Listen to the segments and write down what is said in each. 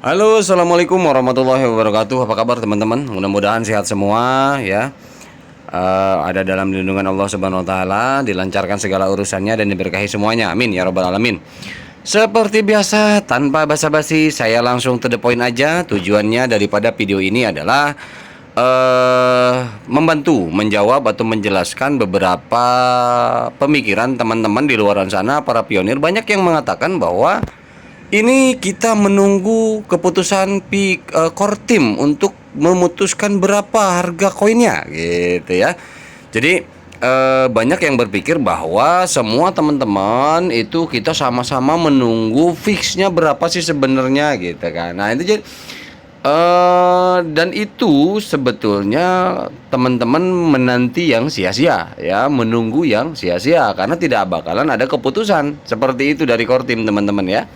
Halo, assalamualaikum warahmatullahi wabarakatuh. Apa kabar teman-teman? Mudah-mudahan sehat semua ya. Ada dalam lindungan Allah Subhanahu Wa Taala, dilancarkan segala urusannya dan diberkahi semuanya. Amin ya robbal alamin. Seperti biasa, tanpa basa-basi, saya langsung to the point aja. Tujuannya daripada video ini adalah membantu menjawab atau menjelaskan beberapa pemikiran teman-teman di luar sana, para pionir. Banyak yang mengatakan bahwa ini kita menunggu keputusan core team untuk memutuskan berapa harga koinnya gitu ya. Jadi banyak yang berpikir bahwa semua teman-teman itu kita sama-sama menunggu fixnya berapa sih sebenarnya gitu kan. Nah, itu jadi dan itu sebetulnya teman-teman menanti yang sia-sia ya, menunggu yang sia-sia karena tidak bakalan ada keputusan seperti itu dari core team teman-teman ya.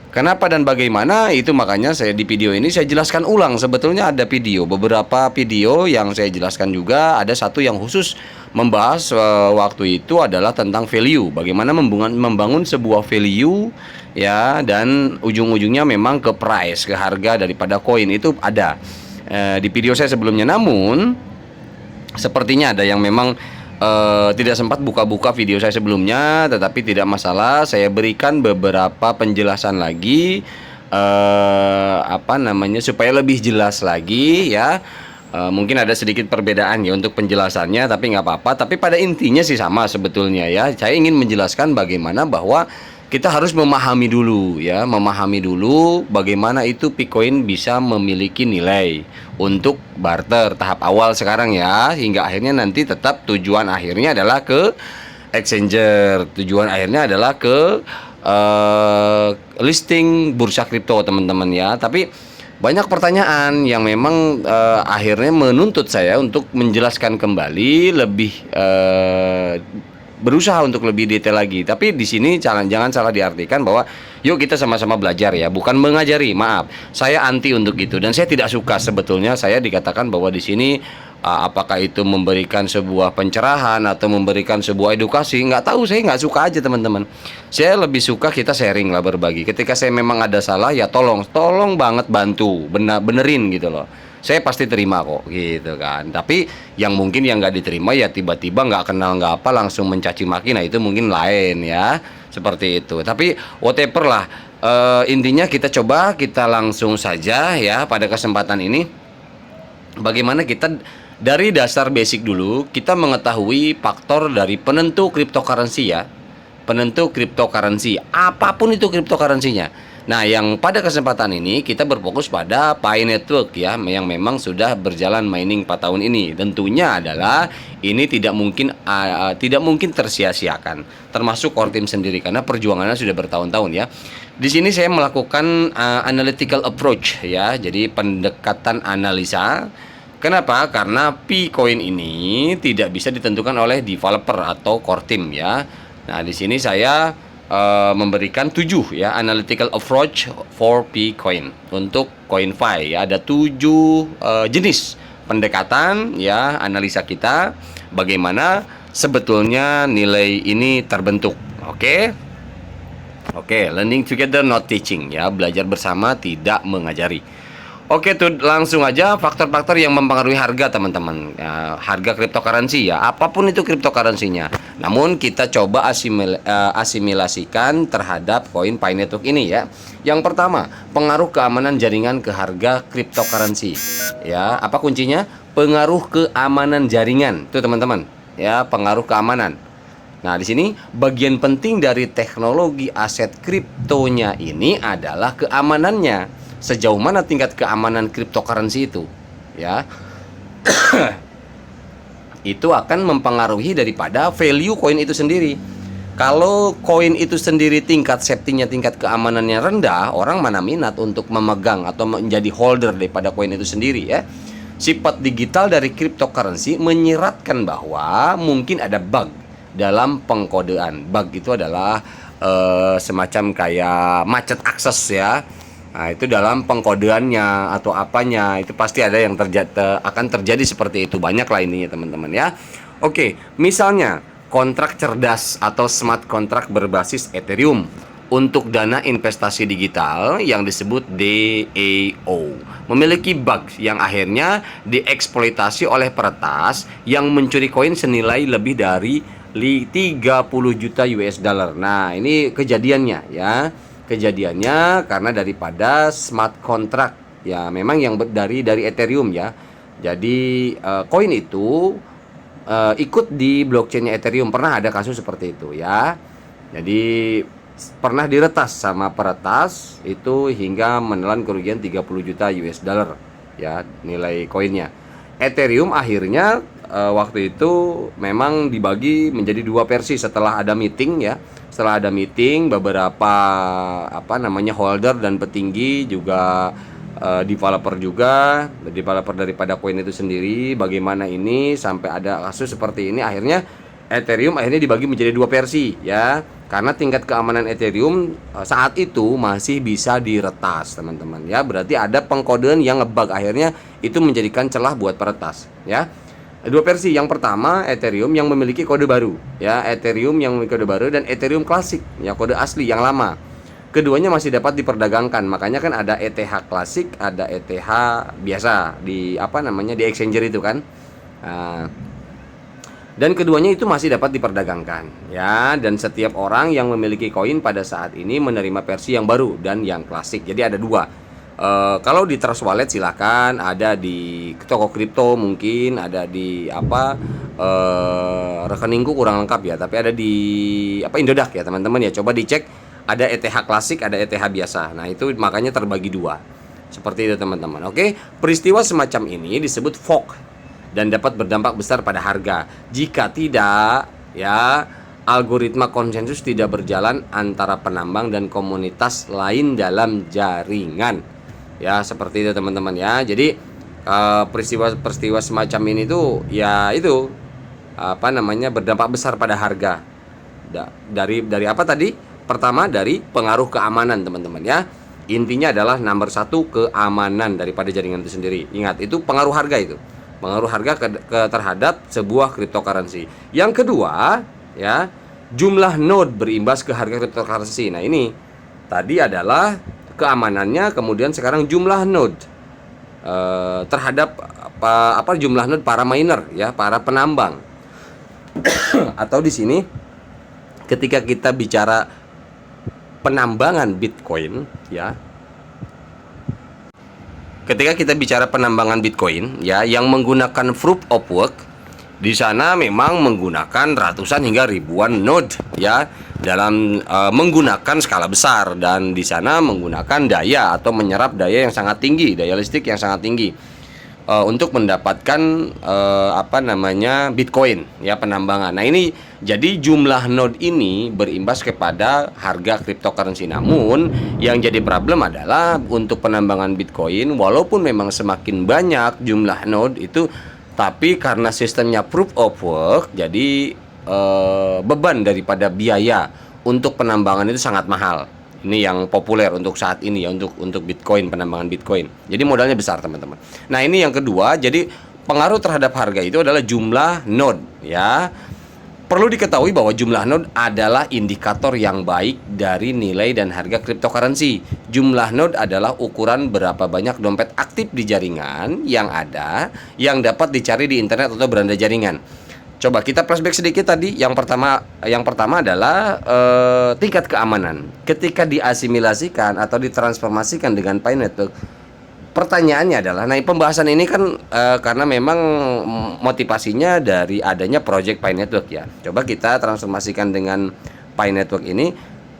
Kenapa dan bagaimana itu, makanya saya di video ini saya jelaskan ulang. Sebetulnya ada beberapa video yang saya jelaskan juga. Ada satu yang khusus membahas waktu itu adalah tentang value, bagaimana membangun sebuah value ya, dan ujung-ujungnya memang ke price, ke harga daripada koin itu ada di video saya sebelumnya. Namun sepertinya ada yang memang tidak sempat buka-buka video saya sebelumnya, tetapi tidak masalah, saya berikan beberapa penjelasan lagi supaya lebih jelas lagi ya. Mungkin ada sedikit perbedaan ya untuk penjelasannya, tapi nggak apa-apa. Tapi pada intinya sih sama sebetulnya ya. Saya ingin menjelaskan bagaimana bahwa kita harus memahami dulu ya, memahami dulu bagaimana itu Bitcoin bisa memiliki nilai untuk barter tahap awal sekarang ya, hingga akhirnya nanti tetap tujuan akhirnya adalah ke exchanger, tujuan akhirnya adalah ke listing bursa kripto teman-teman ya. Tapi banyak pertanyaan yang memang akhirnya menuntut saya untuk menjelaskan kembali lebih berusaha untuk lebih detail lagi. Tapi di sini jangan salah diartikan bahwa yuk kita sama-sama belajar ya, bukan mengajari. Maaf, saya anti untuk itu dan saya tidak suka sebetulnya saya dikatakan bahwa di sini apakah itu memberikan sebuah pencerahan atau memberikan sebuah edukasi, nggak tahu, saya nggak suka aja teman-teman. Saya lebih suka kita sharing lah, berbagi. Ketika saya memang ada salah ya tolong banget bantu benerin gitu loh. Saya pasti terima kok gitu kan. Tapi yang mungkin yang nggak diterima ya tiba-tiba nggak kenal nggak apa langsung mencaci maki, nah itu mungkin lain ya, seperti itu. Tapi whatever lah, intinya kita langsung saja ya pada kesempatan ini. Bagaimana kita dari dasar basic dulu, kita mengetahui faktor dari penentu cryptocurrency ya, penentu cryptocurrency apapun itu cryptocurrency-nya. Nah, yang pada kesempatan ini kita berfokus pada Pi Network ya, yang memang sudah berjalan mining 4 tahun ini. Tentunya adalah ini tidak mungkin tersia-siakan, termasuk core team sendiri karena perjuangannya sudah bertahun-tahun ya. Di sini saya melakukan analytical approach ya, jadi pendekatan analisa. Kenapa? Karena Bitcoin ini tidak bisa ditentukan oleh developer atau core team ya. Nah, di sini saya memberikan 7 ya analytical approach for Bitcoin untuk CoinFi ya. Ada 7 jenis pendekatan ya, analisa kita bagaimana sebetulnya nilai ini terbentuk. Oke, learning together not teaching ya, belajar bersama tidak mengajari. Oke, tuh langsung aja faktor-faktor yang mempengaruhi harga teman-teman ya, harga cryptocurrency ya, apapun itu cryptocurrency-nya. Namun kita coba asimilasikan terhadap koin Pi Network ini ya. Yang pertama, pengaruh keamanan jaringan ke harga cryptocurrency ya. Apa kuncinya? Pengaruh keamanan jaringan tuh teman-teman ya, pengaruh keamanan. Nah, di sini bagian penting dari teknologi aset kriptonya ini adalah keamanannya. Sejauh mana tingkat keamanan cryptocurrency itu ya. Itu akan mempengaruhi daripada value koin itu sendiri. Kalau koin itu sendiri tingkat safety-nya, tingkat keamanannya rendah, orang mana minat untuk memegang atau menjadi holder daripada koin itu sendiri ya. Sifat digital dari cryptocurrency menyiratkan bahwa mungkin ada bug dalam pengkodean. Bug itu adalah semacam kayak macet akses ya. Nah, itu dalam pengkodeannya atau apanya, itu pasti ada yang akan terjadi seperti itu. Banyak lah ininya teman-teman ya. Oke, misalnya kontrak cerdas atau smart contract berbasis Ethereum untuk dana investasi digital yang disebut DAO. Memiliki bug yang akhirnya dieksploitasi oleh peretas yang mencuri koin senilai lebih dari 30 juta US dollar. Nah, ini kejadiannya ya. Kejadiannya karena daripada smart contract ya, memang yang dari Ethereum ya. Jadi koin itu ikut di blockchainnya Ethereum. Pernah ada kasus seperti itu ya. Jadi pernah diretas sama peretas itu hingga menelan kerugian 30 juta US dollar ya nilai koinnya. Ethereum akhirnya waktu itu memang dibagi menjadi dua versi setelah ada meeting ya. Setelah ada meeting, beberapa holder dan petinggi juga developer daripada koin itu sendiri, bagaimana ini sampai ada kasus seperti ini. Akhirnya Ethereum dibagi menjadi dua versi ya, karena tingkat keamanan Ethereum saat itu masih bisa diretas teman-teman ya. Berarti ada pengkodean yang ngebug, akhirnya itu menjadikan celah buat peretas ya. Dua versi, yang pertama Ethereum yang memiliki kode baru ya, Ethereum yang memiliki kode baru, dan Ethereum klasik ya, kode asli yang lama. Keduanya masih dapat diperdagangkan, makanya kan ada ETH klasik, ada ETH biasa di di exchanger itu kan. Dan keduanya itu masih dapat diperdagangkan ya, dan setiap orang yang memiliki koin pada saat ini menerima versi yang baru dan yang klasik. Jadi ada dua. Kalau di Trust Wallet silakan, ada di toko kripto mungkin, ada di rekeningku kurang lengkap ya, tapi ada di Indodax ya teman-teman ya. Coba dicek, ada ETH klasik, ada ETH biasa. Nah, itu makanya terbagi dua. Seperti itu teman-teman. Oke, peristiwa semacam ini disebut fork dan dapat berdampak besar pada harga. Jika tidak ya, algoritma konsensus tidak berjalan antara penambang dan komunitas lain dalam jaringan. Ya, seperti itu teman-teman ya. Jadi peristiwa semacam ini tuh ya itu berdampak besar pada harga. Dari apa tadi? Pertama dari pengaruh keamanan teman-teman ya. Intinya adalah nomor satu, keamanan daripada jaringan itu sendiri. Ingat, itu pengaruh harga itu. Pengaruh harga terhadap sebuah cryptocurrency. Yang kedua ya, jumlah node berimbas ke harga cryptocurrency. Nah, ini tadi adalah keamanannya, kemudian sekarang jumlah node terhadap jumlah node para miner ya, para penambang. Atau di sini ketika kita bicara penambangan Bitcoin ya. Ketika kita bicara penambangan Bitcoin ya yang menggunakan proof of work, di sana memang menggunakan ratusan hingga ribuan node ya, dalam menggunakan skala besar, dan di sana menggunakan daya atau menyerap daya yang sangat tinggi, daya listrik yang sangat tinggi untuk mendapatkan Bitcoin ya, penambangan. Nah, ini jadi jumlah node ini berimbas kepada harga cryptocurrency. Namun yang jadi problem adalah untuk penambangan Bitcoin, walaupun memang semakin banyak jumlah node itu, tapi karena sistemnya proof of work, jadi beban daripada biaya untuk penambangan itu sangat mahal. Ini yang populer untuk saat ini ya, untuk Bitcoin, penambangan Bitcoin. Jadi modalnya besar teman-teman. Nah, ini yang kedua, jadi pengaruh terhadap harga itu adalah jumlah node ya. Perlu diketahui bahwa jumlah node adalah indikator yang baik dari nilai dan harga cryptocurrency. Jumlah node adalah ukuran berapa banyak dompet aktif di jaringan yang ada, yang dapat dicari di internet atau beranda jaringan. Coba kita flashback sedikit tadi. Yang pertama adalah tingkat keamanan. Ketika diasimilasikan atau ditransformasikan dengan Pi Network, pertanyaannya adalah, nah pembahasan ini kan karena memang motivasinya dari adanya project Pi Network ya. Coba kita transformasikan dengan Pi Network ini.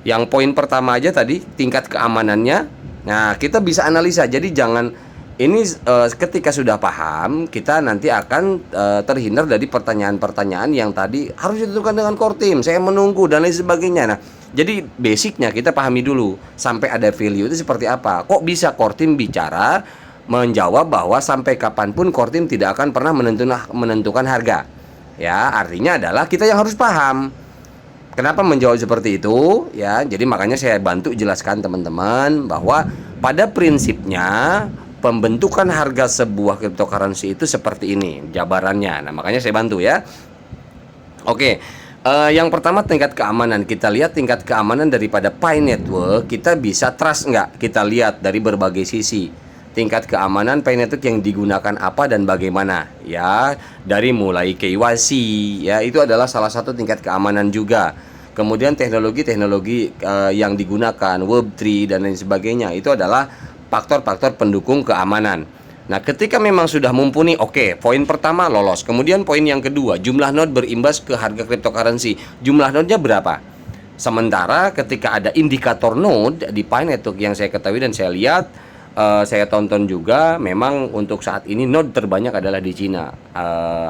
Yang poin pertama aja tadi, tingkat keamanannya. Nah, kita bisa analisa. Jadi jangan ini ketika sudah paham, kita nanti akan terhindar dari pertanyaan-pertanyaan yang tadi harus ditentukan dengan core team, saya menunggu dan lain sebagainya. Nah, jadi basicnya kita pahami dulu sampai ada value itu seperti apa. Kok bisa core team bicara menjawab bahwa sampai kapanpun core team tidak akan pernah menentukan harga. Ya, artinya adalah kita yang harus paham. Kenapa menjawab seperti itu? Ya, jadi makanya saya bantu jelaskan teman-teman bahwa pada prinsipnya pembentukan harga sebuah cryptocurrency itu seperti ini jabarannya. Nah, makanya saya bantu ya. Oke, Yang pertama tingkat keamanan. Kita lihat tingkat keamanan daripada Pi Network, kita bisa trust nggak? Kita lihat dari berbagai sisi. Tingkat keamanan Pi Network yang digunakan apa dan bagaimana, ya. Dari mulai KYC, ya, itu adalah salah satu tingkat keamanan juga. Kemudian teknologi-teknologi yang digunakan, Web3 dan lain sebagainya, itu adalah faktor-faktor pendukung keamanan. Nah, ketika memang sudah mumpuni, oke, poin pertama lolos. Kemudian poin yang kedua, jumlah node berimbas ke harga cryptocurrency. Jumlah node-nya berapa? Sementara ketika ada indikator node di Pi Network yang saya ketahui dan saya lihat, saya tonton juga, memang untuk saat ini node terbanyak adalah di Cina.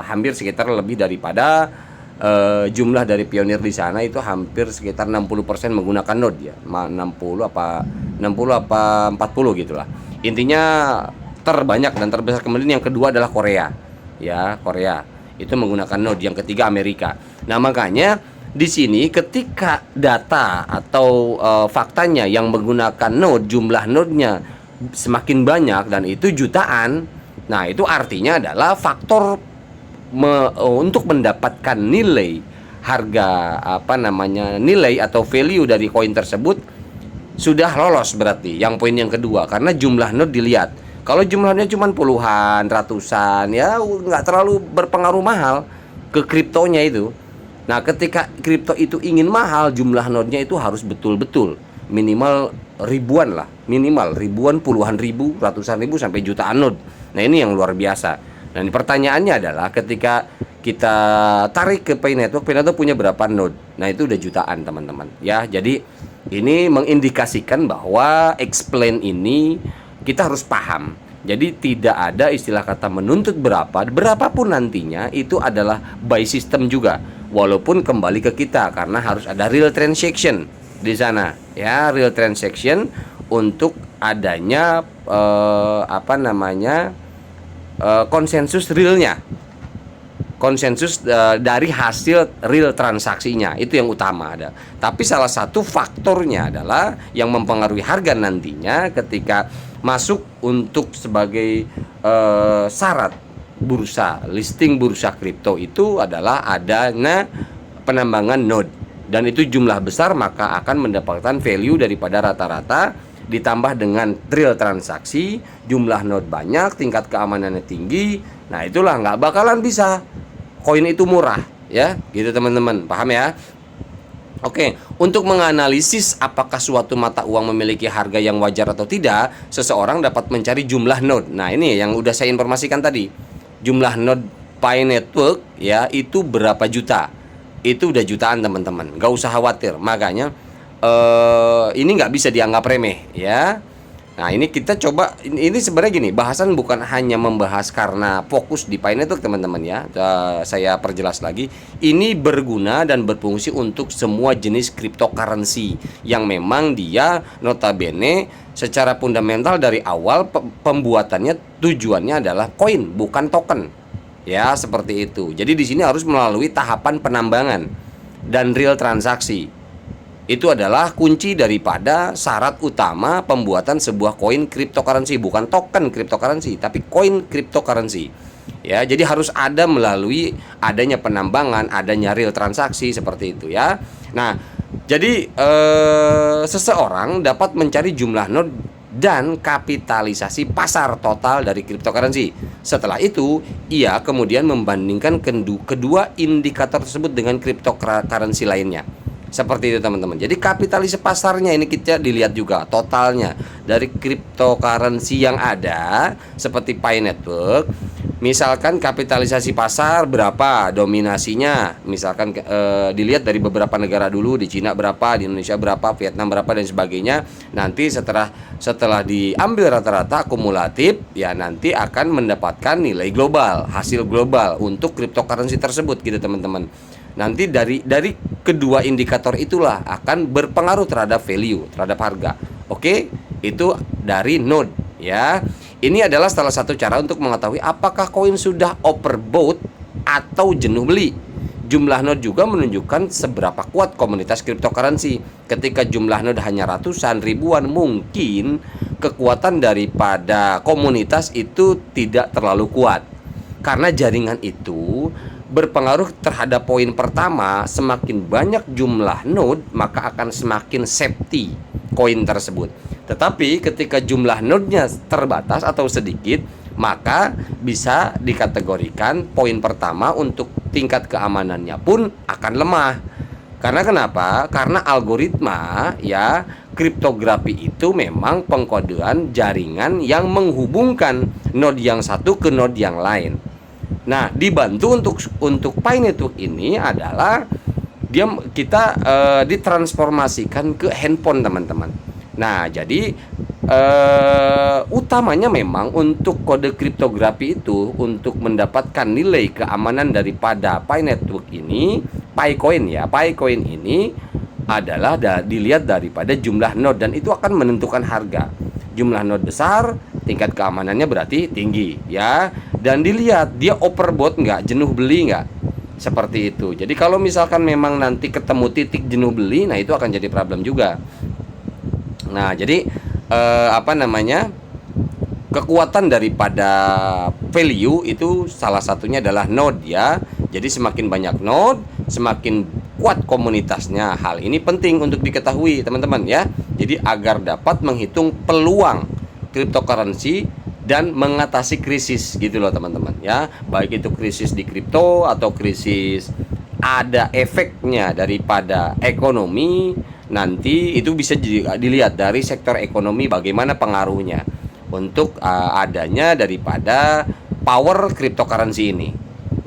Hampir sekitar lebih daripada jumlah dari pionir di sana itu hampir sekitar 60% menggunakan node ya. 60 apa 40 gitulah. Intinya terbanyak dan terbesar. Kemudian yang kedua adalah Korea, ya, Korea itu menggunakan node. Yang ketiga Amerika. Nah, makanya di sini ketika data atau faktanya yang menggunakan node, jumlah node-nya semakin banyak dan itu jutaan, nah itu artinya adalah faktor untuk mendapatkan nilai harga nilai atau value dari koin tersebut sudah lolos berarti. Yang poin yang kedua, karena jumlah node dilihat. Kalau jumlahnya cuma puluhan, ratusan, ya nggak terlalu berpengaruh mahal ke kriptonya itu. Nah, ketika kripto itu ingin mahal, jumlah node-nya itu harus betul-betul minimal ribuan lah, minimal ribuan, puluhan ribu, ratusan ribu sampai jutaan node. Nah, ini yang luar biasa. Dan pertanyaannya adalah ketika kita tarik ke Pi Network punya berapa node? Nah, itu udah jutaan, teman-teman. Ya, jadi ini mengindikasikan bahwa explain ini kita harus paham. Jadi tidak ada istilah kata menuntut berapapun nantinya, itu adalah by system juga. Walaupun kembali ke kita karena harus ada real transaction di sana, ya, real transaction untuk adanya konsensus realnya. Konsensus dari hasil real transaksinya, itu yang utama ada. Tapi salah satu faktornya adalah yang mempengaruhi harga nantinya ketika masuk untuk sebagai syarat bursa, listing bursa kripto itu adalah adanya penambangan node, dan itu jumlah besar maka akan mendapatkan value daripada rata-rata, ditambah dengan real transaksi, jumlah node banyak, tingkat keamanannya tinggi. Nah, itulah nggak bakalan bisa koin itu murah, ya, gitu teman-teman, paham ya? Oke, untuk menganalisis apakah suatu mata uang memiliki harga yang wajar atau tidak, seseorang dapat mencari jumlah node. Nah, ini yang udah saya informasikan tadi. Jumlah node Pi Network, ya, itu berapa juta? Itu udah jutaan, teman-teman. Gak usah khawatir. Makanya ini nggak bisa dianggap remeh, ya. Nah, ini kita coba, ini sebenarnya gini, bahasan bukan hanya membahas karena fokus di Pi Network, teman-teman, ya. Saya perjelas lagi, ini berguna dan berfungsi untuk semua jenis cryptocurrency yang memang dia notabene secara fundamental dari awal pembuatannya tujuannya adalah koin, bukan token. Ya, seperti itu. Jadi di sini harus melalui tahapan penambangan dan real transaksi. Itu adalah kunci daripada syarat utama pembuatan sebuah koin cryptocurrency, bukan token cryptocurrency, tapi koin cryptocurrency. Ya, jadi harus ada melalui adanya penambangan, adanya real transaksi, seperti itu, ya. Nah, jadi seseorang dapat mencari jumlah node dan kapitalisasi pasar total dari cryptocurrency. Setelah itu, ia kemudian membandingkan kedua indikator tersebut dengan cryptocurrency lainnya. Seperti itu, teman-teman. Jadi kapitalisasi pasarnya ini kita dilihat juga totalnya dari cryptocurrency yang ada seperti Pi Network. Misalkan kapitalisasi pasar berapa, dominasinya, misalkan dilihat dari beberapa negara dulu, di Cina berapa, di Indonesia berapa, Vietnam berapa, dan sebagainya. Nanti setelah diambil rata-rata akumulatif, ya, nanti akan mendapatkan nilai global, hasil global untuk cryptocurrency tersebut, gitu, teman-teman. Nanti dari kedua indikator itulah akan berpengaruh terhadap value, terhadap harga. Oke, itu dari node, ya. Ini adalah salah satu cara untuk mengetahui apakah koin sudah overbought atau jenuh beli. Jumlah node juga menunjukkan seberapa kuat komunitas cryptocurrency. Ketika jumlah node hanya ratusan, ribuan, mungkin kekuatan daripada komunitas itu tidak terlalu kuat. Karena jaringan itu berpengaruh terhadap poin pertama. Semakin banyak jumlah node, maka akan semakin safety koin tersebut. Tetapi ketika jumlah node-nya terbatas atau sedikit, maka bisa dikategorikan poin pertama untuk tingkat keamanannya pun akan lemah. Karena kenapa? Karena algoritma ya, kriptografi itu memang pengkodean jaringan yang menghubungkan node yang satu ke node yang lain. Nah, dibantu untuk Pi network ini adalah kita ditransformasikan ke handphone, teman-teman. Nah, jadi utamanya memang untuk kode kriptografi itu untuk mendapatkan nilai keamanan daripada Pi network ini, Picoin ya, Picoin ini adalah dilihat daripada jumlah node, dan itu akan menentukan harga. Jumlah node besar, tingkat keamanannya berarti tinggi ya, dan dilihat dia overbought nggak, jenuh beli nggak, seperti itu. Jadi kalau misalkan memang nanti ketemu titik jenuh beli, nah itu akan jadi problem juga. Nah, jadi kekuatan daripada value itu salah satunya adalah node ya. Jadi semakin banyak node, semakin kuat komunitasnya. Hal ini penting untuk diketahui, teman-teman ya. Jadi agar dapat menghitung peluang cryptocurrency dan mengatasi krisis gitu loh, teman-teman ya. Baik itu krisis di kripto atau krisis ada efeknya daripada ekonomi, nanti itu bisa dilihat dari sektor ekonomi bagaimana pengaruhnya untuk adanya daripada power cryptocurrency ini.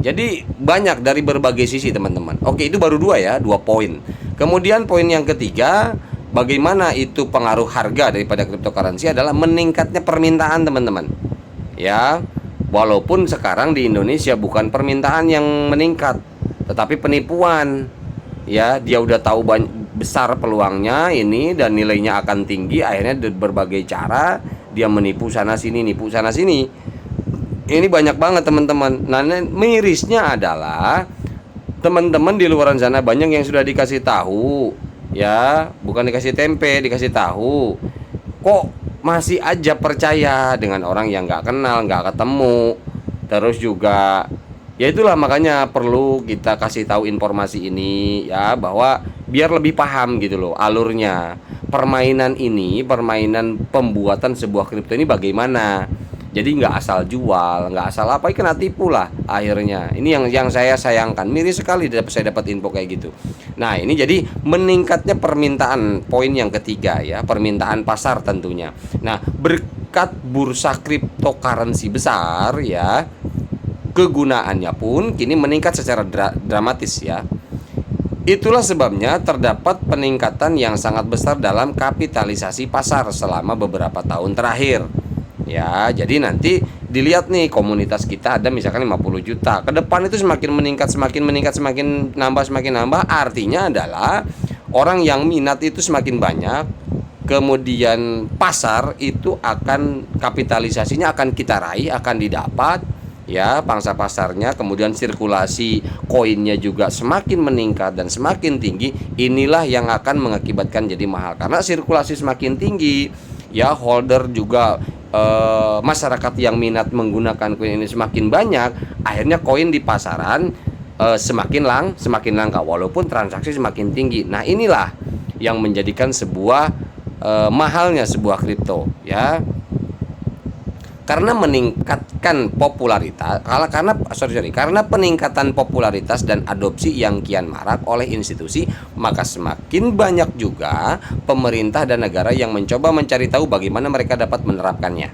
Jadi banyak dari berbagai sisi, teman-teman. Oke, itu baru dua poin. Kemudian poin yang ketiga, bagaimana itu pengaruh harga daripada cryptocurrency adalah meningkatnya permintaan, teman-teman. Ya, walaupun sekarang di Indonesia bukan permintaan yang meningkat, tetapi penipuan. Ya, dia udah tahu besar peluangnya ini dan nilainya akan tinggi, akhirnya berbagai cara dia menipu sana sini, nipu sana sini. Ini banyak banget, teman-teman. Nah, mirisnya adalah teman-teman di luar sana banyak yang sudah dikasih tahu ya, bukan dikasih tempe, dikasih tahu, kok masih aja percaya dengan orang yang nggak kenal, nggak ketemu. Terus juga ya itulah, makanya perlu kita kasih tahu informasi ini ya, bahwa biar lebih paham gitu loh alurnya permainan ini, permainan pembuatan sebuah kripto ini bagaimana. Jadi nggak asal jual, nggak asal apa, kena tipu lah akhirnya. Ini yang saya sayangkan, miris sekali saya dapat info kayak gitu. Nah, ini jadi meningkatnya permintaan, poin yang ketiga ya, permintaan pasar tentunya. Nah, berkat bursa cryptocurrency besar ya, kegunaannya pun kini meningkat secara dramatis ya. Itulah sebabnya terdapat peningkatan yang sangat besar dalam kapitalisasi pasar selama beberapa tahun terakhir. Ya, jadi nanti dilihat nih, komunitas kita ada misalkan 50 juta. Ke depan itu semakin meningkat, semakin nambah. Artinya adalah orang yang minat itu semakin banyak. Kemudian pasar itu akan, kapitalisasinya akan kita raih, akan didapat ya, pangsa pasarnya. Kemudian sirkulasi koinnya juga semakin meningkat dan semakin tinggi. Inilah yang akan mengakibatkan jadi mahal, karena sirkulasi semakin tinggi ya, holder juga masyarakat yang minat menggunakan koin ini semakin banyak, akhirnya koin di pasaran semakin langka walaupun transaksi semakin tinggi. Nah, inilah yang menjadikan sebuah mahalnya sebuah kripto ya, karena meningkatkan popularitas, karena peningkatan popularitas dan adopsi yang kian marak oleh institusi, maka semakin banyak juga pemerintah dan negara yang mencoba mencari tahu bagaimana mereka dapat menerapkannya.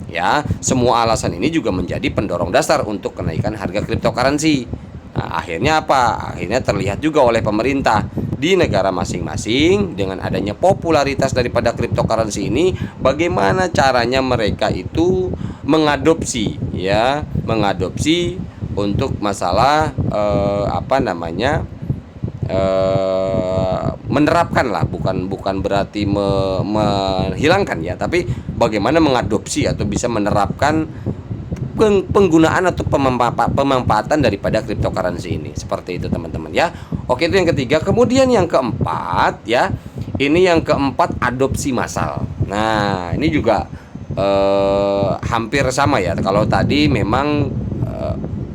Ya, semua alasan ini juga menjadi pendorong dasar untuk kenaikan harga cryptocurrency. Nah, akhirnya apa? Akhirnya terlihat juga oleh pemerintah di negara masing-masing dengan adanya popularitas daripada cryptocurrency ini, bagaimana caranya mereka itu mengadopsi untuk masalah menerapkan lah, bukan berarti menghilangkan ya, tapi bagaimana mengadopsi atau bisa menerapkan penggunaan atau pemanfaatan daripada cryptocurrency ini. Seperti itu, teman-teman ya. Oke, itu yang ketiga. Kemudian yang keempat ya, ini yang keempat, adopsi massal. Nah, ini juga hampir sama ya. Kalau tadi memang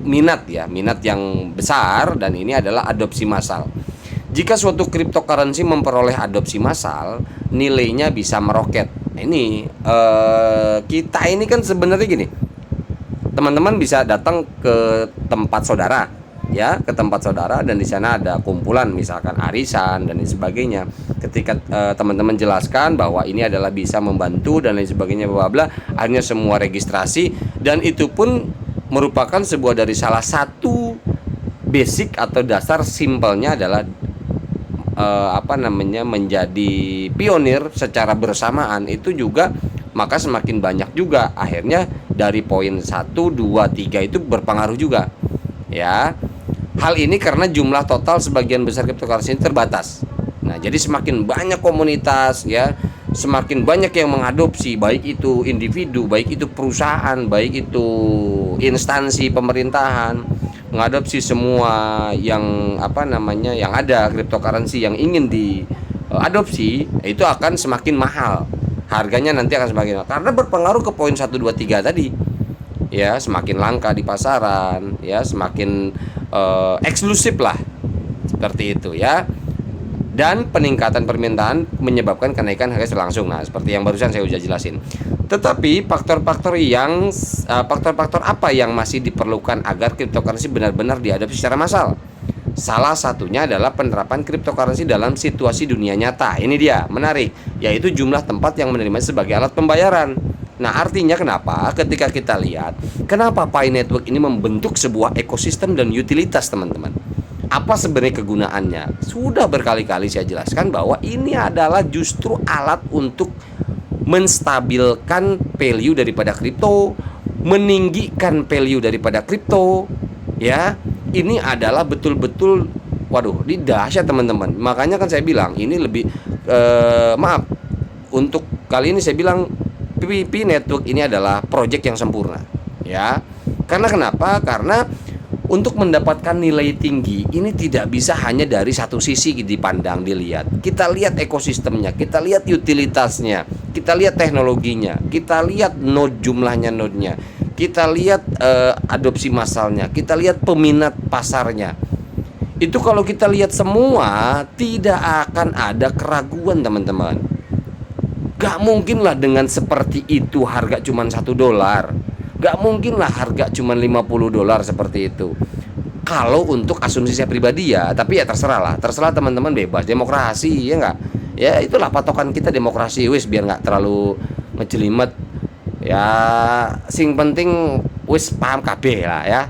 minat ya, minat yang besar, dan ini adalah adopsi massal. Jika suatu cryptocurrency memperoleh adopsi massal, nilainya bisa meroket. Nah, ini kita ini kan sebenarnya gini, teman-teman bisa datang ke tempat saudara, ya, ke tempat saudara, dan di sana ada kumpulan misalkan arisan dan lain sebagainya. Ketika teman-teman jelaskan bahwa ini adalah bisa membantu dan lain sebagainya, bla bla, akhirnya semua registrasi, dan itu pun merupakan sebuah dari salah satu basic atau dasar simpelnya adalah menjadi pionir secara bersamaan itu juga, maka semakin banyak juga akhirnya dari poin 1, 2, 3 itu berpengaruh juga ya. Hal ini karena jumlah total sebagian besar cryptocurrency terbatas. Nah, jadi semakin banyak komunitas ya, semakin banyak yang mengadopsi, baik itu individu, baik itu perusahaan, baik itu instansi pemerintahan, mengadopsi semua yang yang ada cryptocurrency yang ingin diadopsi, itu akan semakin mahal. Harganya nanti akan semakin mahal karena berpengaruh ke poin 1, 2, 3 tadi. Ya, semakin langka di pasaran, ya, semakin eksklusif lah. Seperti itu ya. Dan peningkatan permintaan menyebabkan kenaikan harga langsung. Nah, seperti yang barusan saya sudah jelasin. Tetapi faktor-faktor apa yang masih diperlukan agar cryptocurrency benar-benar diadopsi secara massal? Salah satunya adalah penerapan cryptocurrency dalam situasi dunia nyata. Ini dia, menarik, yaitu jumlah tempat yang menerima sebagai alat pembayaran. Nah, artinya kenapa? Ketika kita lihat, kenapa Pi Network ini membentuk sebuah ekosistem dan utilitas, teman-teman. Apa sebenarnya kegunaannya? Sudah berkali-kali saya jelaskan bahwa ini adalah justru alat untuk menstabilkan value daripada kripto, meninggikan value daripada kripto, ya. Ini adalah betul-betul, waduh, ini dahsyat teman-teman. Makanya kan saya bilang ini lebih maaf, untuk kali ini saya bilang Pi Network ini adalah project yang sempurna, ya. Karena kenapa? Karena untuk mendapatkan nilai tinggi ini tidak bisa hanya dari satu sisi dipandang, dilihat. Kita lihat ekosistemnya, kita lihat utilitasnya, kita lihat teknologinya, kita lihat jumlahnya node-nya, kita lihat adopsi massalnya, kita lihat peminat pasarnya. Itu kalau kita lihat semua, tidak akan ada keraguan, teman-teman. Gak mungkin lah dengan seperti itu harga cuma $1. Gak mungkin lah harga cuma $50 seperti itu. Kalau untuk asumsi saya pribadi ya, tapi ya terserah lah, terserah teman-teman, bebas, demokrasi ya nggak? Ya itulah patokan kita, demokrasi, wis, biar nggak terlalu ngejelimet. Ya sing penting wis paham KB lah ya.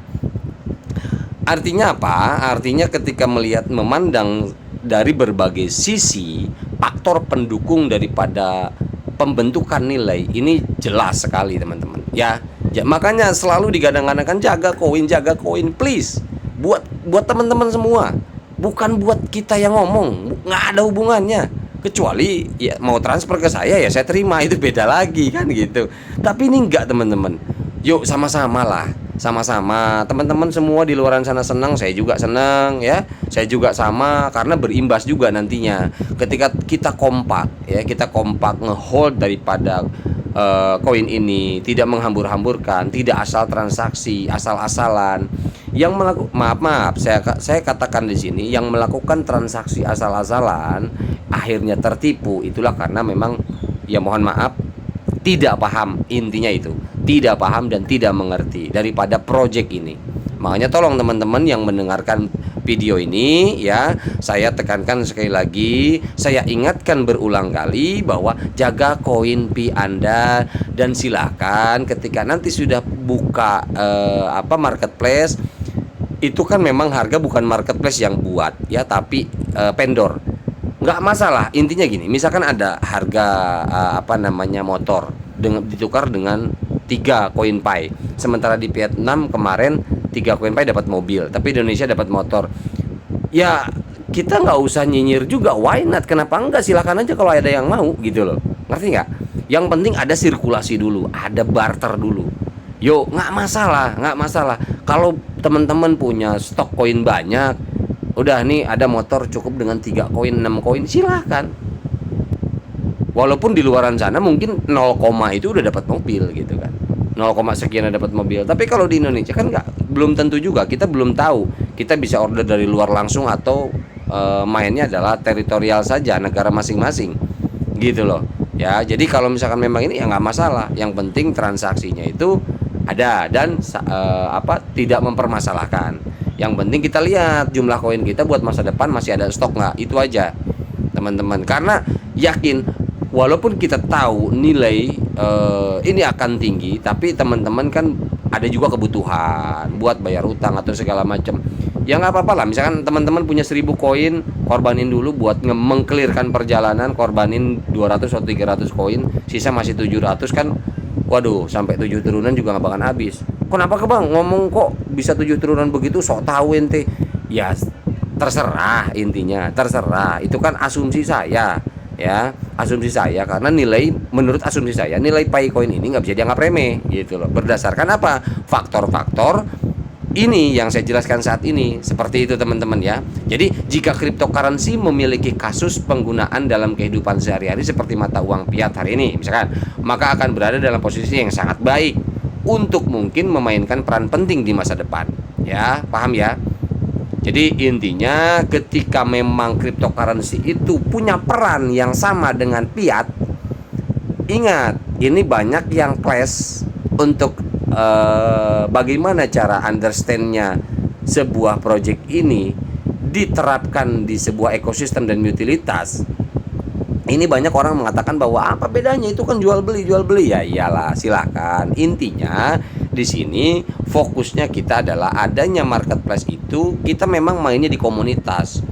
Artinya apa? Artinya ketika memandang dari berbagai sisi, faktor pendukung daripada pembentukan nilai ini jelas sekali, teman-teman. Ya, makanya selalu digadang-gadangkan jaga koin, please. Buat teman-teman semua, bukan buat kita yang ngomong, nggak ada hubungannya. Kecuali ya mau transfer ke saya ya saya terima, itu beda lagi kan gitu. Tapi ini enggak, teman-teman. Yuk sama-sama lah, sama-sama. Teman-teman semua di luaran sana senang, saya juga senang ya. Saya juga sama, karena berimbas juga nantinya. Ketika kita kompak ya, kita kompak ngehold daripada koin ini, tidak menghambur-hamburkan, tidak asal transaksi, asal-asalan. Yang maaf, saya katakan di sini, yang melakukan transaksi asal-asalan akhirnya tertipu, itulah karena memang ya mohon maaf tidak paham, intinya itu, tidak paham dan tidak mengerti daripada project ini. Makanya tolong teman-teman yang mendengarkan video ini ya, saya tekankan sekali lagi, saya ingatkan berulang kali bahwa jaga koin Pi Anda, dan silakan ketika nanti sudah buka marketplace, itu kan memang harga bukan marketplace yang buat ya, tapi vendor. Nggak masalah, intinya gini, misalkan ada harga motor ditukar dengan 3 koin Pi, sementara di Vietnam kemarin 3 koin Pi dapat mobil, tapi Indonesia dapat motor. Ya kita nggak usah nyinyir juga, why not, kenapa enggak, silakan aja kalau ada yang mau gitu loh, ngerti nggak? Yang penting ada sirkulasi dulu, ada barter dulu. Yuk, nggak masalah. Kalau teman-teman punya stok koin banyak, udah nih ada motor cukup dengan 3 koin, 6 koin, silahkan. Walaupun di luaran sana mungkin 0, itu udah dapat mobil gitu kan. 0, sekian dapat mobil. Tapi kalau di Indonesia kan belum tentu juga, kita belum tahu. Kita bisa order dari luar langsung atau mainnya adalah teritorial saja negara masing-masing. Gitu loh. Ya, jadi kalau misalkan memang ini ya nggak masalah. Yang penting transaksinya itu ada dan tidak mempermasalahkan. Yang penting kita lihat jumlah koin kita buat masa depan masih ada stok nggak, itu aja teman-teman. Karena yakin walaupun kita tahu nilai ini akan tinggi, tapi teman-teman kan ada juga kebutuhan buat bayar utang atau segala macam. Ya nggak apa-apa lah, misalkan teman-teman punya 1000 koin, korbanin dulu buat mengkelirkan perjalanan, korbanin 200 atau 300 koin, sisa masih 700 kan. Waduh, sampai 7 turunan juga nggak bakalan habis. Kenapa ke bang ngomong kok bisa 7 turunan begitu, sok tahu ente. Ya terserah, intinya terserah, itu kan asumsi saya ya, asumsi saya. Karena menurut asumsi saya nilai Paycoin ini nggak bisa dianggap remeh gitu loh. Berdasarkan apa? Faktor-faktor ini yang saya jelaskan saat ini. Seperti itu teman-teman ya. Jadi jika cryptocurrency memiliki kasus penggunaan dalam kehidupan sehari-hari seperti mata uang fiat hari ini misalkan, maka akan berada dalam posisi yang sangat baik untuk mungkin memainkan peran penting di masa depan. Ya, paham ya? Jadi intinya ketika memang cryptocurrency itu punya peran yang sama dengan fiat, ingat ini banyak yang clash untuk bagaimana cara understandnya sebuah project ini diterapkan di sebuah ekosistem dan utilitas. Ini banyak orang mengatakan bahwa apa bedanya, itu kan jual beli ya. Iyalah, silakan. Intinya di sini fokusnya kita adalah adanya marketplace itu, kita memang mainnya di komunitas.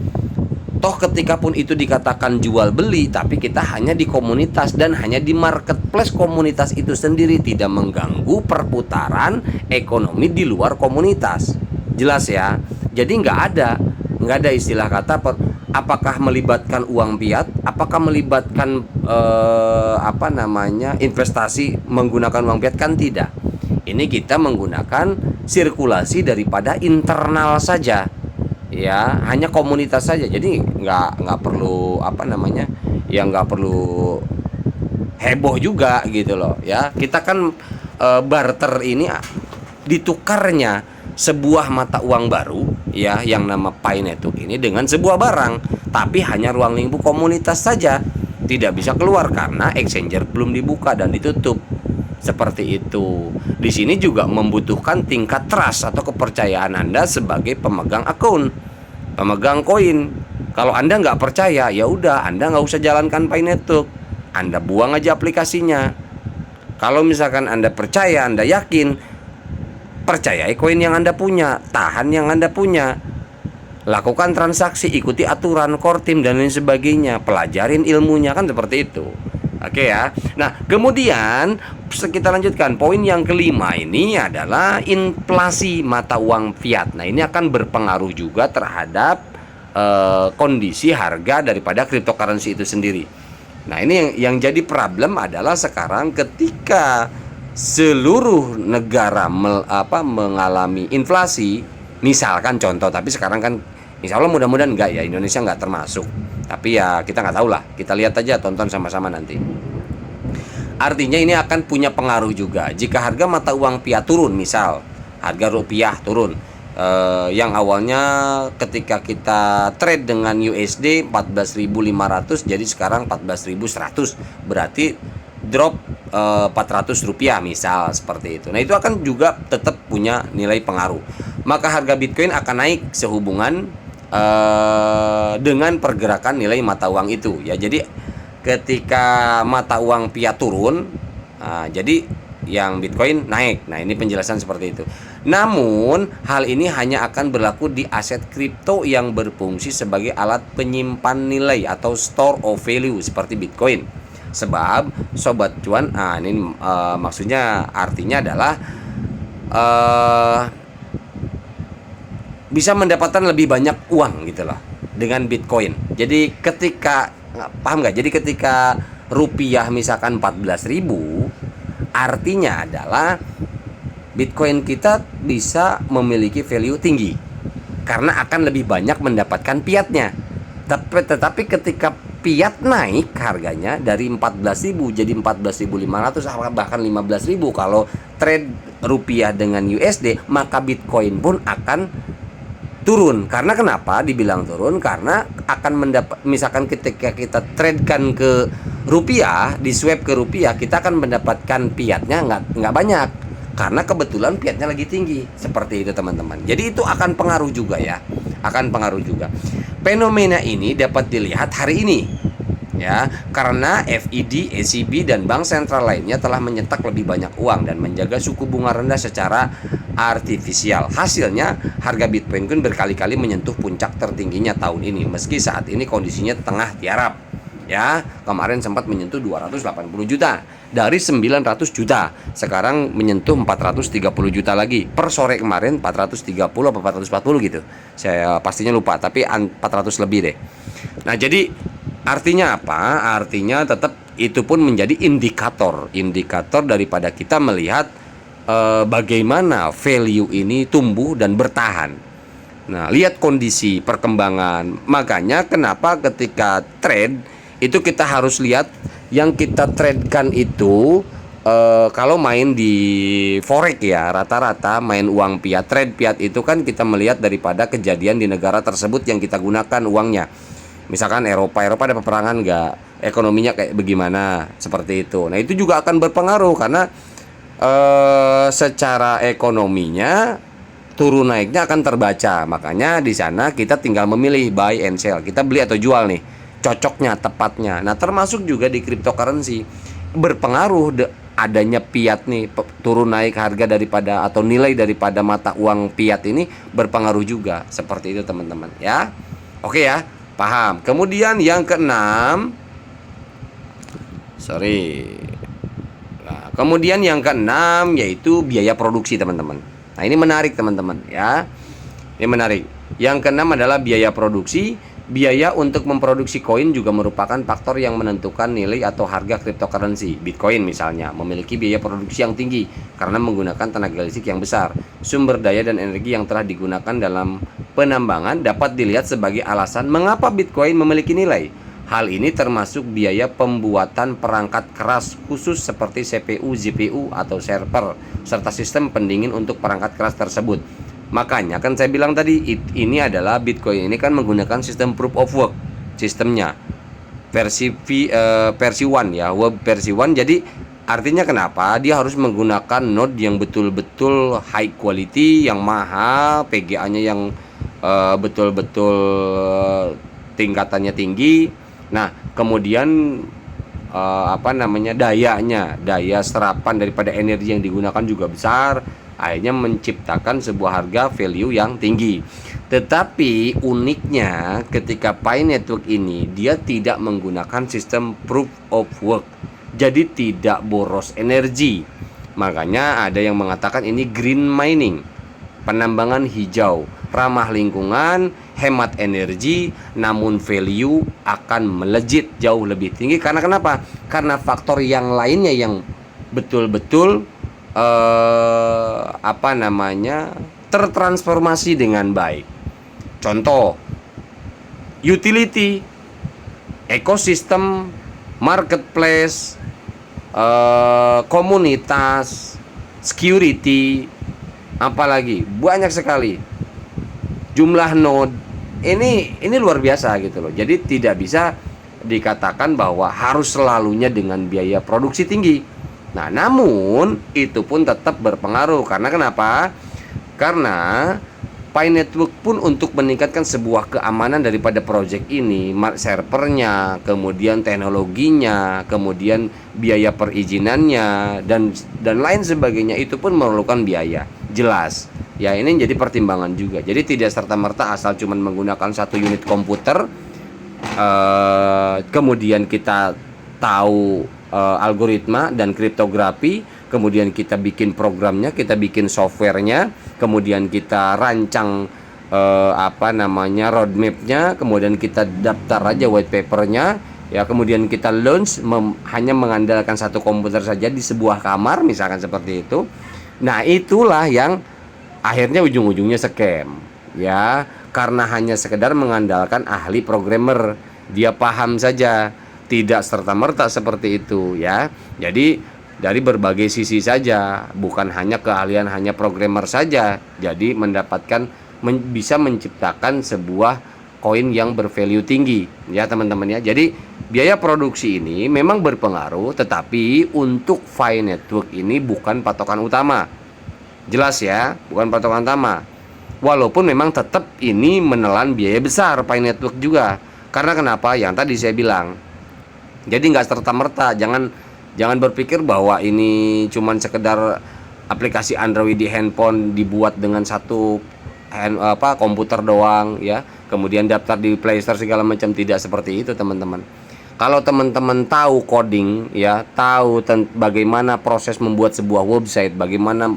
Toh ketika pun itu dikatakan jual beli, tapi kita hanya di komunitas dan hanya di marketplace komunitas itu sendiri, tidak mengganggu perputaran ekonomi di luar komunitas. Jelas ya. Jadi nggak ada istilah kata apakah melibatkan uang fiat, apakah melibatkan investasi menggunakan uang fiat, kan tidak. Ini kita menggunakan sirkulasi daripada internal saja. Ya, hanya komunitas saja. Jadi nggak perlu nggak perlu heboh juga gitu loh ya. Kita kan barter ini ditukarnya sebuah mata uang baru ya yang nama Paynetuk ini dengan sebuah barang, tapi hanya ruang lingkup komunitas saja, tidak bisa keluar karena exchanger belum dibuka dan ditutup. Seperti itu. Di sini juga membutuhkan tingkat trust atau kepercayaan Anda sebagai pemegang akun, pemegang koin. Kalau Anda nggak percaya, ya udah Anda nggak usah jalankan Paynetuk. Anda buang aja aplikasinya. Kalau misalkan Anda percaya, Anda yakin, percayai koin yang Anda punya, tahan yang Anda punya, lakukan transaksi, ikuti aturan core team dan lain sebagainya, pelajarin ilmunya, kan seperti itu. Oke ya. Nah, kemudian kita lanjutkan. Poin yang kelima ini adalah inflasi mata uang fiat. Nah, ini akan berpengaruh juga terhadap kondisi harga daripada cryptocurrency itu sendiri. Nah, ini yang jadi problem adalah sekarang ketika seluruh negara mengalami inflasi, misalkan contoh, tapi sekarang kan insya Allah mudah-mudahan enggak ya, Indonesia enggak termasuk. Tapi ya kita nggak tahu lah, kita lihat aja, tonton sama-sama nanti. Artinya ini akan punya pengaruh juga. Jika harga mata uang fiat turun, misal harga rupiah turun, yang awalnya ketika kita trade dengan USD 14.500 jadi sekarang 14.100, berarti drop 400 rupiah misal, seperti itu. Nah, itu akan juga tetap punya nilai pengaruh. Maka harga Bitcoin akan naik sehubungan dengan pergerakan nilai mata uang itu ya. Jadi ketika mata uang fiat turun, jadi yang Bitcoin naik. Nah, ini penjelasan seperti itu. Namun hal ini hanya akan berlaku di aset kripto yang berfungsi sebagai alat penyimpan nilai atau store of value seperti Bitcoin. Sebab sobat cuan, ini maksudnya artinya adalah bisa mendapatkan lebih banyak uang gitu loh dengan Bitcoin. Jadi ketika, paham nggak? Jadi ketika rupiah misalkan 14.000, artinya adalah Bitcoin kita bisa memiliki value tinggi karena akan lebih banyak mendapatkan fiatnya. Tetapi ketika Fiat naik harganya dari 14.000 jadi 14.500 bahkan 15.000. Kalau trade rupiah dengan USD, maka Bitcoin pun akan turun. Karena kenapa dibilang turun? Karena akan mendapat, misalkan ketika kita tradekan ke rupiah, di swap ke rupiah, kita akan mendapatkan fiatnya nggak banyak, karena kebetulan fiatnya lagi tinggi. Seperti itu teman-teman. Jadi itu akan pengaruh juga ya, akan pengaruh juga. Fenomena ini dapat dilihat hari ini ya, karena FED, ECB dan bank sentral lainnya telah menyetak lebih banyak uang dan menjaga suku bunga rendah secara artifisial. Hasilnya harga Bitcoin pun berkali-kali menyentuh puncak tertingginya tahun ini, meski saat ini kondisinya tengah tiarap ya. Kemarin sempat menyentuh 280 juta dari 900 juta, sekarang menyentuh 430 juta lagi. Per sore kemarin 430 atau 440 gitu, saya pastinya lupa, tapi 400 lebih deh. Nah, jadi artinya apa? Artinya tetap itu pun menjadi indikator daripada kita melihat bagaimana value ini tumbuh dan bertahan. Nah, lihat kondisi perkembangan. Makanya kenapa ketika trade itu kita harus lihat yang kita tradekan itu, kalau main di forex ya, rata-rata main uang fiat, trade fiat itu kan kita melihat daripada kejadian di negara tersebut yang kita gunakan uangnya. Misalkan Eropa ada peperangan nggak, ekonominya kayak bagaimana, seperti itu. Nah, itu juga akan berpengaruh karena secara ekonominya turun naiknya akan terbaca. Makanya di sana kita tinggal memilih buy and sell, kita beli atau jual nih, cocoknya, tepatnya. Nah, termasuk juga di cryptocurrency berpengaruh adanya fiat nih, turun naik harga daripada atau nilai daripada mata uang fiat ini berpengaruh juga. Seperti itu teman-teman ya. Oke ya, paham. Kemudian yang keenam, kemudian yang keenam yaitu biaya produksi teman-teman. Nah, ini menarik teman-teman ya. Ini menarik. Yang keenam adalah biaya produksi. Biaya untuk memproduksi koin juga merupakan faktor yang menentukan nilai atau harga cryptocurrency. Bitcoin misalnya memiliki biaya produksi yang tinggi karena menggunakan tenaga listrik yang besar. Sumber daya dan energi yang telah digunakan dalam penambangan dapat dilihat sebagai alasan mengapa Bitcoin memiliki nilai. Hal ini termasuk biaya pembuatan perangkat keras khusus seperti CPU, GPU atau server, serta sistem pendingin untuk perangkat keras tersebut. Makanya kan saya bilang tadi, ini adalah Bitcoin ini kan menggunakan sistem proof of work, sistemnya versi 1 ya, web versi 1. Jadi artinya kenapa dia harus menggunakan node yang betul-betul high quality, yang mahal, PGA-nya yang betul-betul tingkatannya tinggi. Nah, kemudian daya serapan daripada energi yang digunakan juga besar, akhirnya menciptakan sebuah harga value yang tinggi. Tetapi uniknya ketika Pi Network ini dia tidak menggunakan sistem proof of work, jadi tidak boros energi. Makanya ada yang mengatakan ini green mining, penambangan hijau, ramah lingkungan, hemat energi, namun value akan melejit jauh lebih tinggi. Karena kenapa? Karena faktor yang lainnya yang betul-betul tertransformasi dengan baik. Contoh, utility, ekosistem, marketplace, komunitas, security, apalagi banyak sekali jumlah node. Ini luar biasa gitu loh. Jadi tidak bisa dikatakan bahwa harus selalunya dengan biaya produksi tinggi. Nah, namun itu pun tetap berpengaruh. Karena kenapa? Karena Pi Network pun untuk meningkatkan sebuah keamanan daripada project ini, servernya, kemudian teknologinya, kemudian biaya perizinannya dan lain sebagainya, itu pun memerlukan biaya. Jelas. Ya, ini jadi pertimbangan juga. Jadi tidak serta-merta asal cuman menggunakan satu unit komputer kemudian kita tahu algoritma dan kriptografi, kemudian kita bikin programnya, kita bikin softwarenya, kemudian kita rancang roadmapnya, kemudian kita daftar aja white papernya, ya, kemudian kita launch hanya mengandalkan satu komputer saja di sebuah kamar, misalkan seperti itu. Nah, itulah yang akhirnya ujung-ujungnya scam, ya, karena hanya sekedar mengandalkan ahli programmer. dia paham saja, tidak serta-merta seperti itu ya. Jadi dari berbagai sisi saja, bukan hanya keahlian hanya programmer saja. Jadi bisa menciptakan sebuah koin yang bervalue tinggi ya teman-teman ya. Jadi biaya produksi ini memang berpengaruh, tetapi untuk Pi Network ini bukan patokan utama. Jelas ya, bukan patokan utama. Walaupun memang tetap ini menelan biaya besar Pi Network juga. Karena kenapa? Yang tadi saya bilang. Jadi nggak serta-merta, jangan berpikir bahwa ini cuman sekedar aplikasi Android di handphone dibuat dengan satu komputer doang ya, kemudian daftar di Play Store segala macam. Tidak seperti itu teman-teman. Kalau teman-teman tahu coding ya, tahu bagaimana proses membuat sebuah website, bagaimana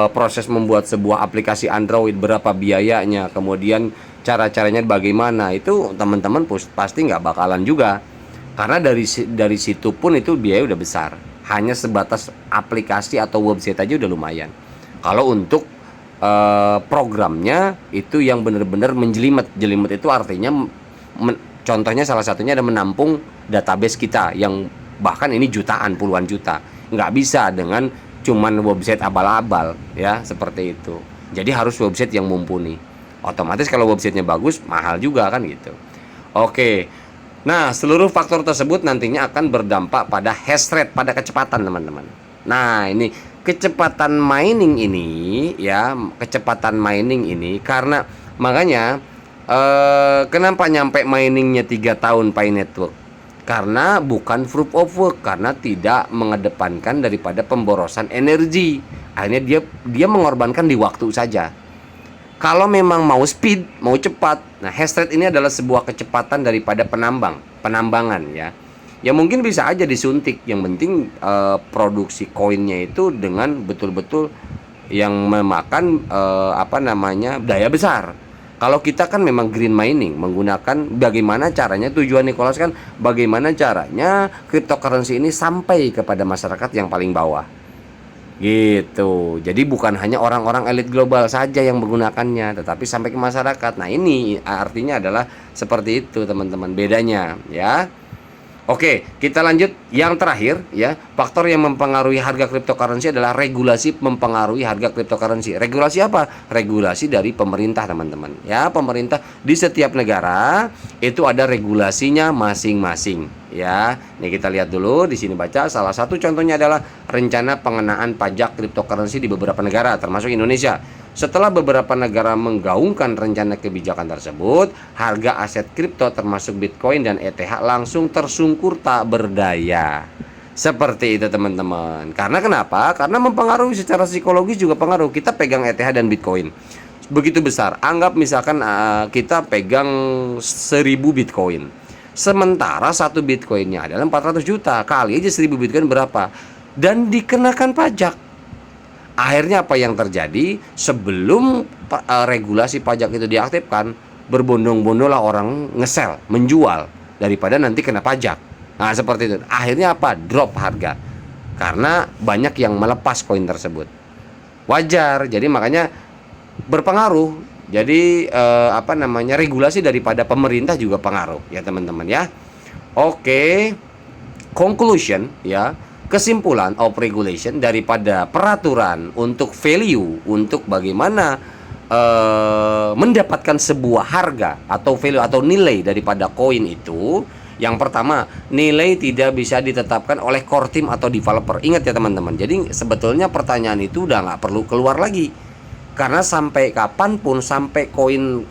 proses membuat sebuah aplikasi Android, berapa biayanya, kemudian cara-caranya bagaimana, itu teman-teman pasti nggak bakalan juga. Karena dari situ pun itu biaya udah besar. Hanya sebatas aplikasi atau website aja udah lumayan. Kalau untuk programnya itu yang benar-benar menjelimet. Jelimet itu artinya contohnya salah satunya ada menampung database kita yang bahkan ini jutaan, puluhan juta. Nggak bisa dengan cuman website abal-abal ya, seperti itu. Jadi harus website yang mumpuni. Otomatis kalau websitenya bagus, mahal juga kan gitu. Oke. Nah, seluruh faktor tersebut nantinya akan berdampak pada hash rate, pada kecepatan teman-teman. Nah, ini kecepatan mining ini ya, kecepatan mining ini karena makanya kenapa nyampe miningnya 3 tahun Pi Network? Karena bukan proof of work, karena tidak mengedepankan daripada pemborosan energi. Akhirnya dia mengorbankan di waktu saja. Kalau memang mau speed, mau cepat, nah hash rate ini adalah sebuah kecepatan daripada penambangan ya. Ya mungkin bisa aja disuntik, yang penting produksi koinnya itu dengan betul-betul yang memakan daya besar. Kalau kita kan memang green mining, menggunakan bagaimana caranya, tujuan Nicholas kan bagaimana caranya cryptocurrency ini sampai kepada masyarakat yang paling bawah. Gitu. Jadi bukan hanya orang-orang elit global saja yang menggunakannya, tetapi sampai ke masyarakat. Nah, ini artinya adalah seperti itu, teman-teman. Bedanya, ya. Oke, kita lanjut yang terakhir ya. Faktor yang mempengaruhi harga cryptocurrency adalah regulasi mempengaruhi harga cryptocurrency. Regulasi apa? Regulasi dari pemerintah, teman-teman. Ya, pemerintah di setiap negara itu ada regulasinya masing-masing, ya. Nih kita lihat dulu di sini baca. Salah satu contohnya adalah rencana pengenaan pajak cryptocurrency di beberapa negara termasuk Indonesia. Setelah beberapa negara menggaungkan rencana kebijakan tersebut, harga aset kripto termasuk Bitcoin dan ETH langsung tersungkur tak berdaya. Seperti itu teman-teman. Karena kenapa? Karena mempengaruhi secara psikologis juga pengaruh. Kita pegang ETH dan Bitcoin begitu besar. Anggap misalkan kita pegang 1000 Bitcoin. Sementara satu Bitcoinnya adalah 400 juta. Kali aja 1000 Bitcoin berapa? Dan dikenakan pajak. Akhirnya apa yang terjadi? Sebelum regulasi pajak itu diaktifkan, berbondong-bondong lah orang ngesel, menjual daripada nanti kena pajak. Nah, seperti itu. Akhirnya apa? Drop harga. Karena banyak yang melepas koin tersebut. Wajar. Jadi makanya berpengaruh. Jadi regulasi daripada pemerintah juga pengaruh ya, teman-teman ya. Oke. Conclusion ya. Kesimpulan of regulation daripada peraturan untuk value, untuk bagaimana mendapatkan sebuah harga atau value atau nilai daripada koin itu. Yang pertama, nilai tidak bisa ditetapkan oleh core team atau developer. Ingat ya teman-teman. Jadi sebetulnya pertanyaan itu udah nggak perlu keluar lagi. Karena sampai kapanpun, sampai koin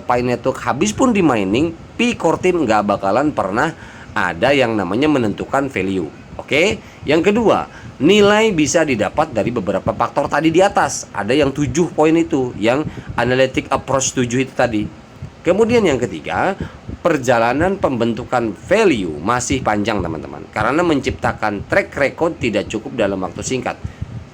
Pi Network habis pun di mining, core team nggak bakalan pernah ada yang namanya menentukan value. Oke, yang kedua, nilai bisa didapat dari beberapa faktor tadi di atas. Ada yang 7 poin itu, yang analytic approach 7 itu tadi. Kemudian yang ketiga, perjalanan pembentukan value masih panjang teman-teman. Karena menciptakan track record tidak cukup dalam waktu singkat.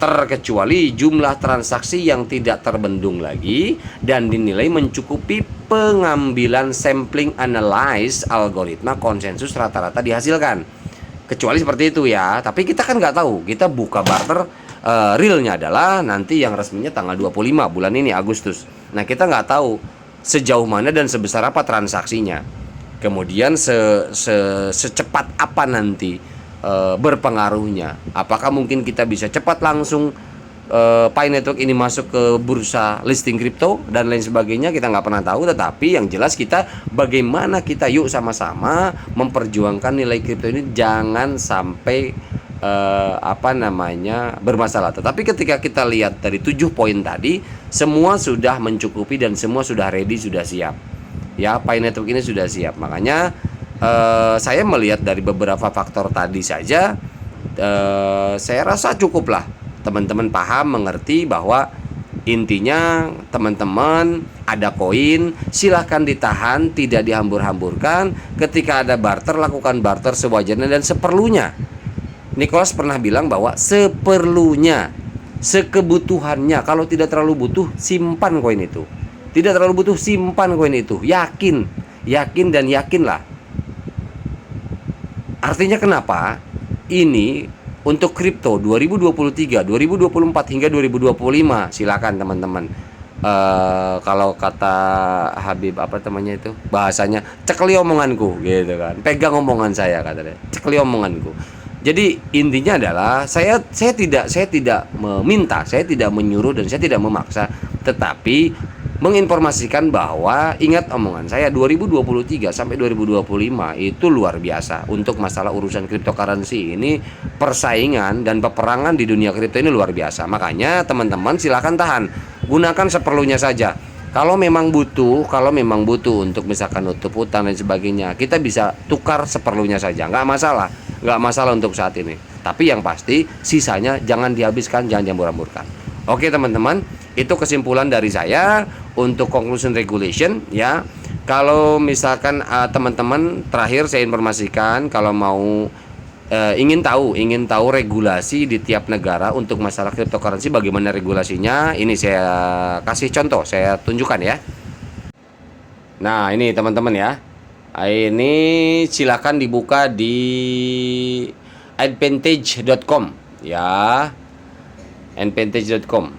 Terkecuali jumlah transaksi yang tidak terbendung lagi dan dinilai mencukupi pengambilan sampling analyze algoritma konsensus rata-rata dihasilkan. Kecuali seperti itu ya. Tapi kita kan nggak tahu. Kita buka barter realnya adalah nanti yang resminya tanggal 25 bulan ini Agustus. Nah kita nggak tahu sejauh mana dan sebesar apa transaksinya. Kemudian secepat apa nanti berpengaruhnya? Apakah mungkin kita bisa cepat langsung Pi Network ini masuk ke bursa listing kripto dan lain sebagainya, kita nggak pernah tahu. Tetapi yang jelas kita bagaimana kita yuk sama-sama memperjuangkan nilai kripto ini jangan sampai bermasalah. Tetapi ketika kita lihat dari 7 poin tadi, semua sudah mencukupi dan semua sudah ready, sudah siap. Ya, Pi Network ini sudah siap. Makanya saya melihat dari beberapa faktor tadi saja, saya rasa cukuplah teman-teman paham, mengerti bahwa intinya teman-teman ada koin, silahkan ditahan, tidak dihambur-hamburkan. Ketika ada barter, lakukan barter sewajarnya dan seperlunya. Nicholas pernah bilang bahwa seperlunya, sekebutuhannya. Kalau tidak terlalu butuh, simpan koin itu. Tidak terlalu butuh, simpan koin itu. Yakin dan yakinlah. Artinya kenapa? Ini untuk kripto 2023, 2024 hingga 2025, silakan teman-teman. Kalau kata Habib bahasanya, cekli omonganku gitu kan. Pegang omongan saya katanya. Cekli omonganku. Jadi intinya adalah saya tidak meminta, saya tidak menyuruh dan saya tidak memaksa, tetapi menginformasikan bahwa ingat omongan saya 2023 sampai 2025 itu luar biasa untuk masalah urusan cryptocurrency ini. Persaingan dan peperangan di dunia kripto ini luar biasa. Makanya teman-teman silakan tahan, gunakan seperlunya saja. Kalau memang butuh untuk misalkan nutup utang dan sebagainya, kita bisa tukar seperlunya saja, nggak masalah untuk saat ini. Tapi yang pasti sisanya jangan dihabiskan, jangan diambur-amburkan. Oke teman-teman, itu kesimpulan dari saya untuk conclusion regulation ya. Kalau misalkan teman-teman, terakhir saya informasikan, kalau mau ingin tahu regulasi di tiap negara untuk masalah cryptocurrency, bagaimana regulasinya, ini saya kasih contoh, saya tunjukkan ya. Nah ini teman-teman ya, ini silakan dibuka di advantage.com ya, advantage.com.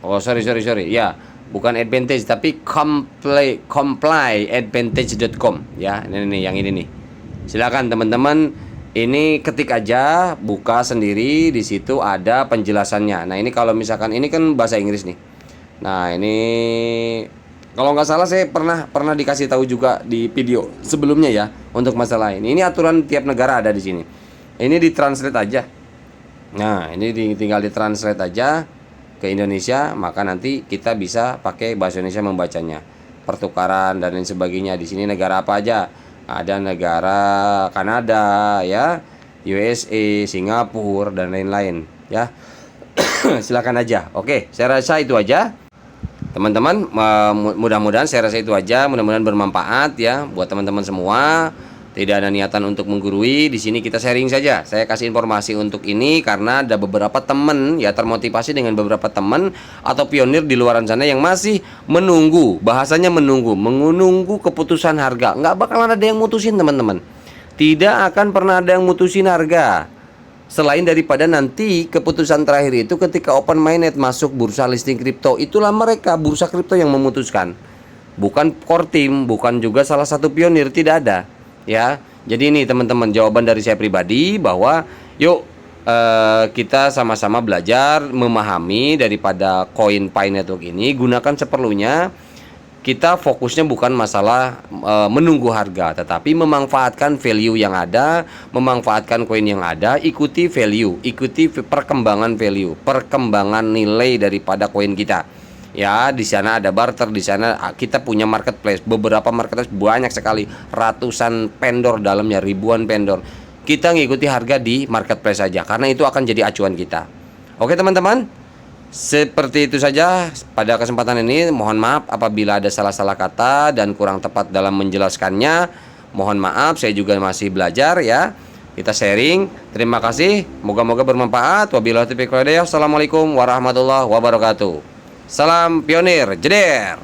Oh sorry ya, bukan advantage tapi complyadvantage.com ya. Ini yang ini nih. Silakan teman-teman, ini ketik aja, buka sendiri, di situ ada penjelasannya. Nah ini kalau misalkan ini kan bahasa Inggris nih. Nah ini kalau nggak salah saya pernah dikasih tahu juga di video sebelumnya ya untuk masalah ini. Ini aturan tiap negara ada di sini. Ini ditranslate aja. Nah ini tinggal ditranslate aja ke Indonesia, maka nanti kita bisa pakai bahasa Indonesia membacanya. Pertukaran dan lain sebagainya. Di sini negara apa aja? Ada negara Kanada ya, USA, Singapura dan lain-lain ya. Silakan aja. Oke, saya rasa itu aja. Teman-teman, mudah-mudahan saya rasa itu aja, mudah-mudahan bermanfaat ya buat teman-teman semua. Tidak ada niatan untuk menggurui, di sini kita sharing saja. Saya kasih informasi untuk ini karena ada beberapa teman ya, termotivasi dengan beberapa teman atau pionir di luaran sana yang masih menunggu, bahasanya menunggu keputusan harga. Nggak bakalan ada yang mutusin teman-teman. Tidak akan pernah ada yang mutusin harga. Selain daripada nanti keputusan terakhir itu ketika Open Mainnet masuk bursa listing kripto, itulah mereka bursa kripto yang memutuskan. Bukan core team, bukan juga salah satu pionir, tidak ada. Ya, jadi ini teman-teman jawaban dari saya pribadi bahwa yuk kita sama-sama belajar memahami daripada koin Pi Network ini, gunakan seperlunya. Kita fokusnya bukan masalah menunggu harga, tetapi memanfaatkan value yang ada, memanfaatkan koin yang ada, ikuti value, ikuti perkembangan value, perkembangan nilai daripada koin kita. Ya, di sana ada barter, di sana kita punya marketplace, beberapa marketplace banyak sekali, ratusan vendor dalamnya, ribuan vendor. Kita ngikuti harga di marketplace saja karena itu akan jadi acuan kita. Oke teman-teman, seperti itu saja pada kesempatan ini. Mohon maaf apabila ada salah-salah kata dan kurang tepat dalam menjelaskannya. Mohon maaf, saya juga masih belajar ya. Kita sharing. Terima kasih, moga-moga bermanfaat. Wabillahi taufiq wal hidayah. Assalamualaikum warahmatullahi wabarakatuh. Salam pionir, jeder.